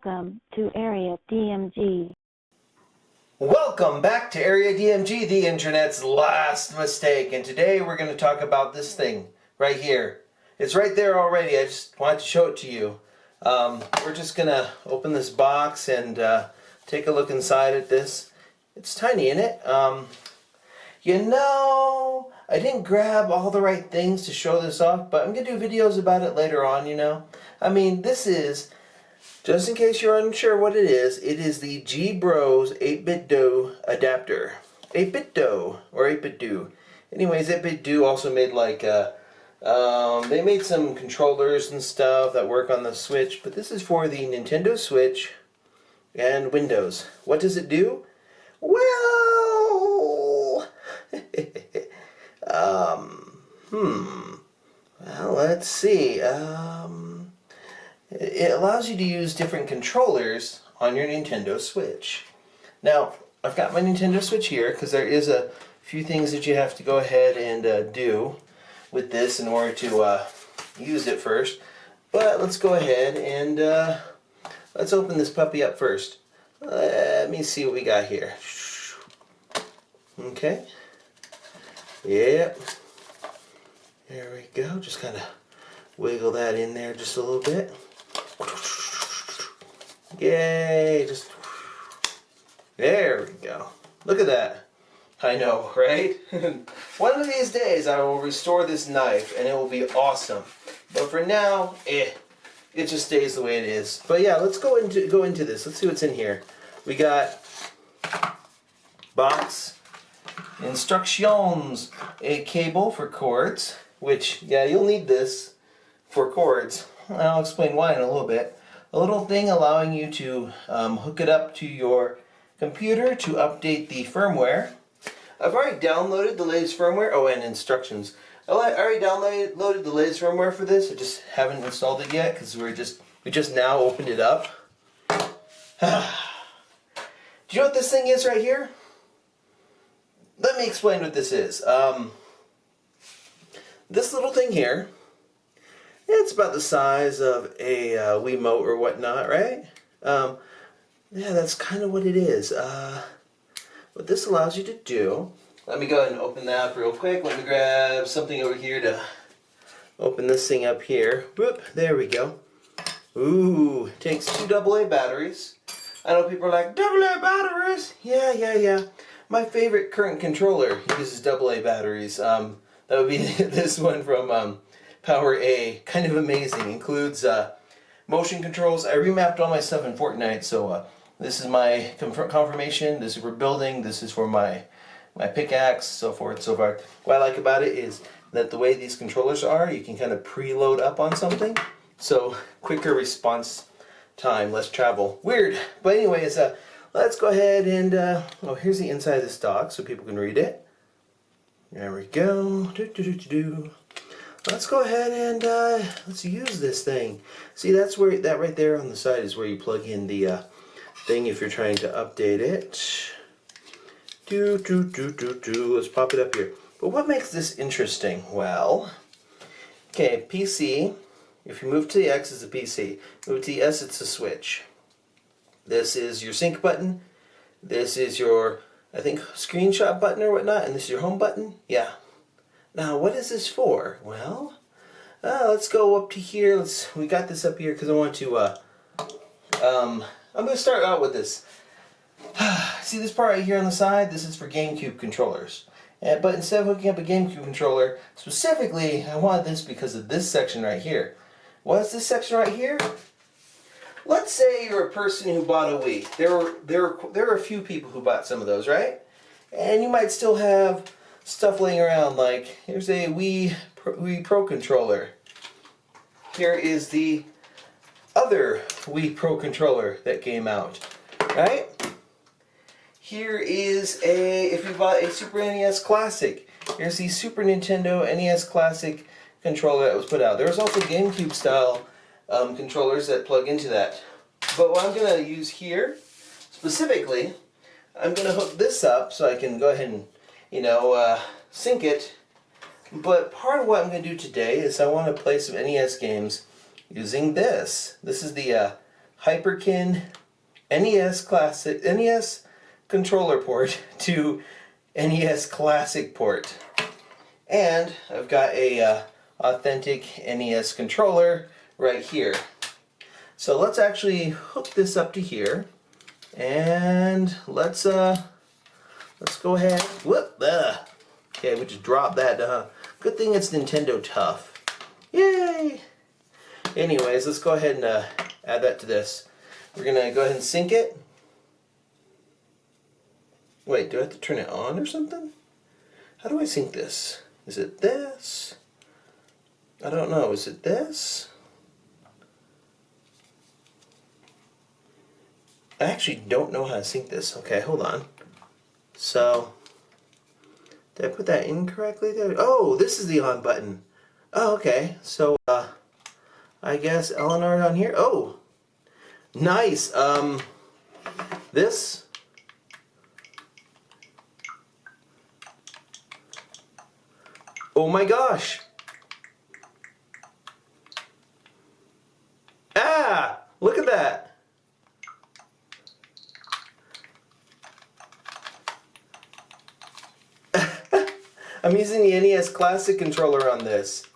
Welcome to Area DMG. Welcome back to Area DMG, the internet's last mistake. And today we're going to talk about this thing right here. It's right there already. I just wanted to show it to you. We're just going to open this box and take a look inside at this. It's tiny, isn't it? You know, I didn't grab all the right things to show this off, but I'm going to do videos about it later on, you know. I mean, this is, just in case you're unsure what it is the G-Bros 8-bit Do adapter. 8-bit Do, or 8-bit Do. Anyways, 8-bit Do also made like, they made some controllers and stuff that work on the Switch, but this is for the Nintendo Switch and Windows. What does it do? Well, well, let's see. It allows you to use different controllers on your Nintendo Switch. Now, I've got my Nintendo Switch here because there is a few things that you have to go ahead and do with this in order to use it first. But let's go ahead and let's open this puppy up first. Let me see what we got here. Okay. Yep. There we go. Just kind of wiggle that in there just a little bit. Yay! Just there we go. Look at that. I know, right? One of these days I will restore this knife and it will be awesome. But for now, it just stays the way it is. But yeah, let's go into this. Let's see what's in here. We got box, instructions, a cable for cords, which, yeah, you'll need this for cords. I'll explain why in a little bit. A little thing allowing you to hook it up to your computer to update the firmware. I've already downloaded the latest firmware. Oh, and instructions. I already downloaded the latest firmware for this. I just haven't installed it yet because we just now opened it up. Do you know what this thing is right here? Let me explain what this is. This little thing here, it's about the size of a Wiimote or whatnot, right? Yeah, that's kind of what it is. What this allows you to do, let me go ahead and open that up real quick. Let me grab something over here to open this thing up here. Whoop, there we go. Ooh, it takes 2 AA batteries. I know people are like, AA batteries? Yeah. My favorite current controller uses AA batteries. That would be this one from Power A. Kind of amazing. Includes motion controls. I remapped all my stuff in Fortnite, so this is my confirmation. This is for building. This is for my pickaxe, so forth and so forth. What I like about it is that the way these controllers are, you can kind of preload up on something. So quicker response time, less travel. Weird. But anyways, let's go ahead and, oh, here's the inside of this dock so people can read it. There we go. Let's go ahead and let's use this thing. See, that's where that right there on the side is where you plug in the thing if you're trying to update it. Let's pop it up here. But what makes this interesting? Well, okay, PC. If you move to the X, it's a PC. Move to the S, it's a Switch. This is your sync button. This is your, I think, screenshot button or whatnot. And this is your home button. Yeah. Now, what is this for? Well, let's go up to here. We got this up here because I want to, I'm going to start out with this. See this part right here on the side? This is for GameCube controllers. But instead of hooking up a GameCube controller, specifically, I wanted this because of this section right here. What's this section right here? Let's say you're a person who bought a Wii. There are a few people who bought some of those, right? And you might still have stuff laying around, like here's a Wii Pro controller. Here is the other Wii Pro controller that came out, right? Here is if you bought a Super NES Classic. Here's the Super Nintendo NES Classic controller that was put out. There's also GameCube style controllers that plug into that. But what I'm going to use here, specifically, I'm going to hook this up so I can go ahead and, you know, sync it. But part of what I'm going to do today is I want to play some NES games using this. This is the Hyperkin NES controller port to NES Classic port. And I've got a authentic NES controller right here. So let's actually hook this up to here, and let's go ahead. Whoop! Okay, we just dropped that. Good thing it's Nintendo Tough. Yay! Anyways, let's go ahead and add that to this. We're gonna go ahead and sync it. Wait, do I have to turn it on or something? How do I sync this? Is it this? I don't know. Is it this? I actually don't know how to sync this. Okay, hold on. So, did I put that in correctly there? Oh, this is the on button. Oh, okay. So, I guess Eleanor on here. Oh, nice. This. Oh my gosh. Ah, look at that. I'm using the NES Classic controller on this.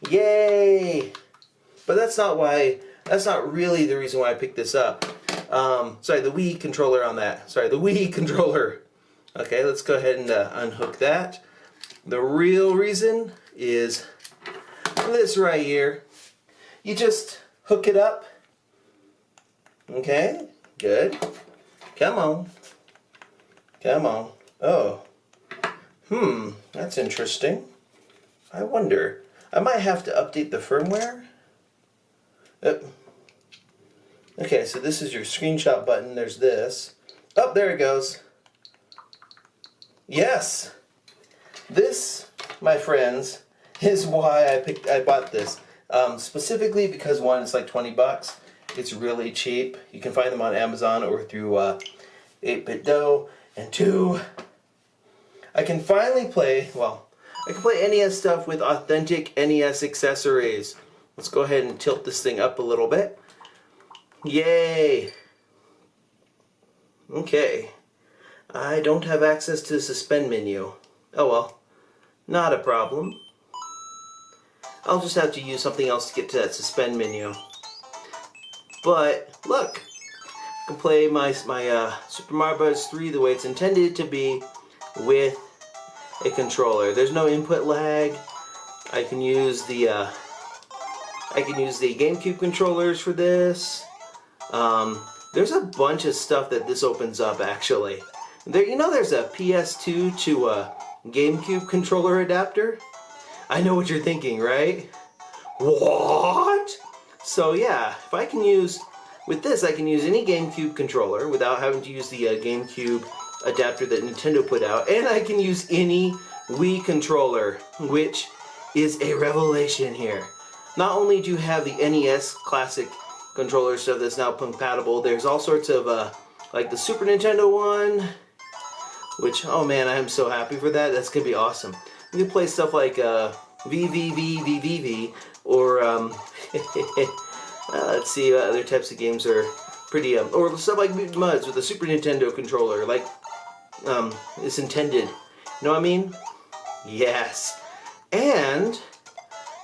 Yay! But that's not really the reason why I picked this up. Sorry, the Wii controller on that. Sorry, the Wii controller. Okay, let's go ahead and unhook that. The real reason is this right here. You just hook it up. Okay, good. Come on. Come on. Oh. That's interesting. I wonder. I might have to update the firmware. Okay, so this is your screenshot button. There's this. Oh, there it goes. Yes. This, my friends, is why I bought this. Specifically because one, it's like 20 bucks. It's really cheap. You can find them on Amazon or through 8-Bit Dough. And two, I can finally play, I can play NES stuff with authentic NES accessories. Let's go ahead and tilt this thing up a little bit. Yay! Okay. I don't have access to the suspend menu. Oh well. Not a problem. I'll just have to use something else to get to that suspend menu. But, look! I can play my Super Mario Bros. 3 the way it's intended to be with a controller. There's no input lag. I can use the GameCube controllers for this. There's a bunch of stuff that this opens up actually. There's a PS2 to a GameCube controller adapter. I know what you're thinking, right? What? So yeah, if I can use with this, I can use any GameCube controller without having to use the GameCube adapter that Nintendo put out, and I can use any Wii controller, which is a revelation here. Not only do you have the NES Classic controller stuff that's now compatible, there's all sorts of like the Super Nintendo one, which, oh man, I am so happy for that. That's gonna be awesome. You can play stuff like VVVVVV or let's see, other types of games are pretty or stuff like Muds with the Super Nintendo controller, like it's intended. You know what I mean? Yes. And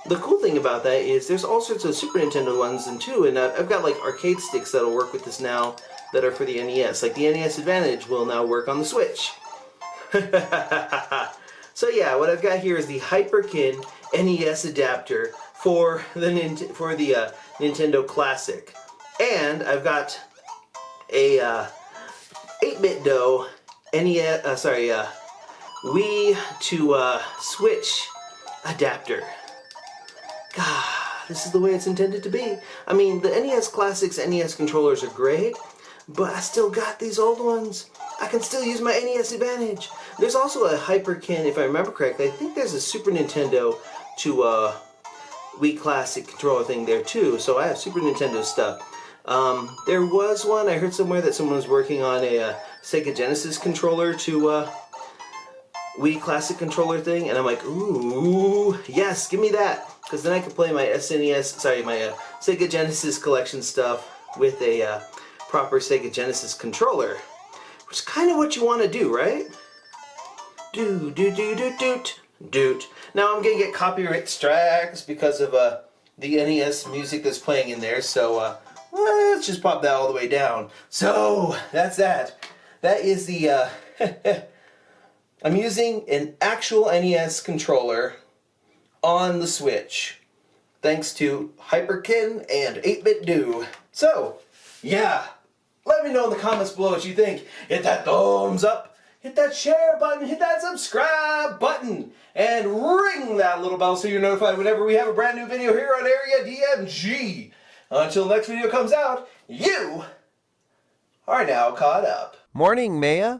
the cool thing about that is there's all sorts of Super Nintendo ones and too, and I've got like arcade sticks that'll work with this now that are for the NES. Like the NES Advantage will now work on the Switch. So yeah, what I've got here is the Hyperkin NES adapter for the Nintendo Classic, and I've got a 8-Bit Dough NES, Wii to Switch adapter. God, this is the way it's intended to be. I mean, the NES Classics NES controllers are great, but I still got these old ones. I can still use my NES Advantage. There's also a Hyperkin, if I remember correctly. I think there's a Super Nintendo to Wii Classic controller thing there too, so I have Super Nintendo stuff. There was one, I heard somewhere that someone was working on a Sega Genesis controller to Wii Classic controller thing, and I'm like, ooh, yes, give me that, because then I can play my SNES, my Sega Genesis collection stuff with a proper Sega Genesis controller, which is kind of what you want to do, right? Do do do do doot doot. Now I'm gonna get copyright strikes because of the NES music that's playing in there, so let's just pop that all the way down. So that's that. That is the I'm using an actual NES controller on the Switch, thanks to Hyperkin and 8-Bit Do. So yeah, let me know in the comments below what you think. Hit that thumbs up, hit that share button, hit that subscribe button, and ring that little bell so you're notified whenever we have a brand new video here on Area DMG. Until the next video comes out, you are now caught up. Morning, Maya.